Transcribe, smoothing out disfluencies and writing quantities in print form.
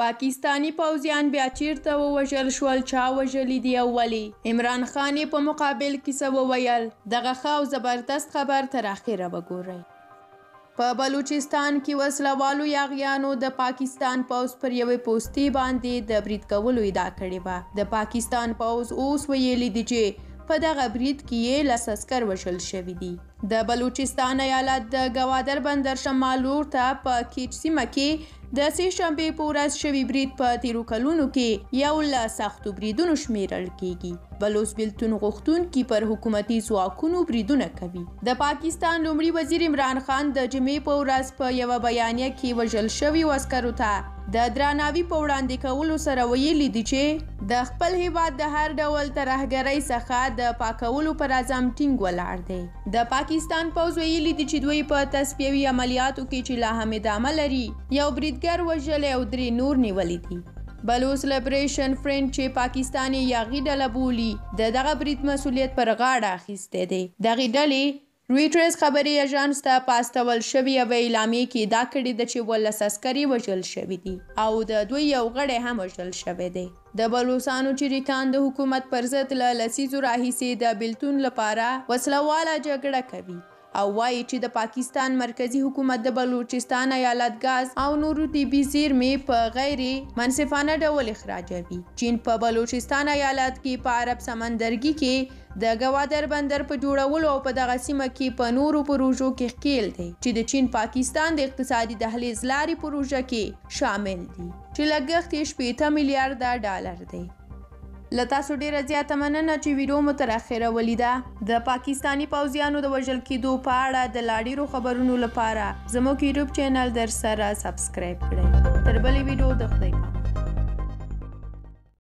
پاکستانی پوځیان بیا چیرته ووژل شول، چا وژلي دي او ولې؟ عمران خان یې په مقابل کې څه وویل؟ دغه ښه او زبردست خبر تر اخره وګورئ. په بلوچستان کې وسلوالو یاغیانو د پاکستان پوځ پر یوې پوستې باندې د برید کولو ادعا کړې وه. د پاکستان پوځ اوس ویلي دي چې په دغه برید کې یې 10 عسکر وژل شوي دي. د بلوچستان ایالت د ګوادر بندر شمال لور ته په کیچ سیمه کې د سې شنبې په ورځ شوي برید په تیرو کلونو کې یو له سختو بریدونو شمیرل کیږي. بلوچ بیلتون غوښتونکي پر حکومتي ځواکونو بریدونه کوي. د پاکستان لومړي وزیر عمران خان د جمعې په ورځ په یوه بیانیه کې وژل شویو عسکرو ته د درناوي په وړاندې کولو سره ویلي دي چې د خپل هیواد د هر ډول ترهګرۍ څخه د پاکولو پر عزم ټینګ ولاړ دی. د پاکستان پوځ ویلي دي چې دوی په تصفیوي عملیاتو کې چې لا هم ادامه لري یو بریدګر وژلی او 3 نور نیولي دي. بلوچ لیبریشن فرنټ چې پاکستاني یاغي ډله بولي د دغه برید مسؤلیت پر غاړه اخیستی دی. دغې ډلې رویټرز خبري اژانس ته په استول شوې یوې اعلامیې کې ادعا کړې ده چې 12 عسکر یې وژل شوي دي او د دوی یو غړی هم وژل شوی دی. د بلوچستانو چریکان د حکومت پر ضد له لسیزو راهیسې د بیلتون لپاره وسلواله جګړه کوي او وایي چې د پاکستان مرکزی حکومت د بلوچستان ایالت غاز او نورو طبي زیرمې په غیر منصفانه ډول اخراجوي. چین په بلوچستان ایالت کې په عرب سمندرګي کې د ګوادر بندر په جوړولو او په دغه سیمه کې په نورو پروژو کې ښکیل دی چې د چین پاکستان د اقتصادي دهلیز لارې پروژه کې شامل دي چې لګښت یې 80 میلیارډ ډالر دی. له تاسو ډیره زیاته مننه چې ویډیو مو تر اخره ولیده. د پاکستانی پوځیانو د وژل کېدو په اړه د لا ډیرو خبرونو لپاره زموږ یوټیوب چینل در سره سبسکرایب کړئ. تر بلې ویډیو د خدای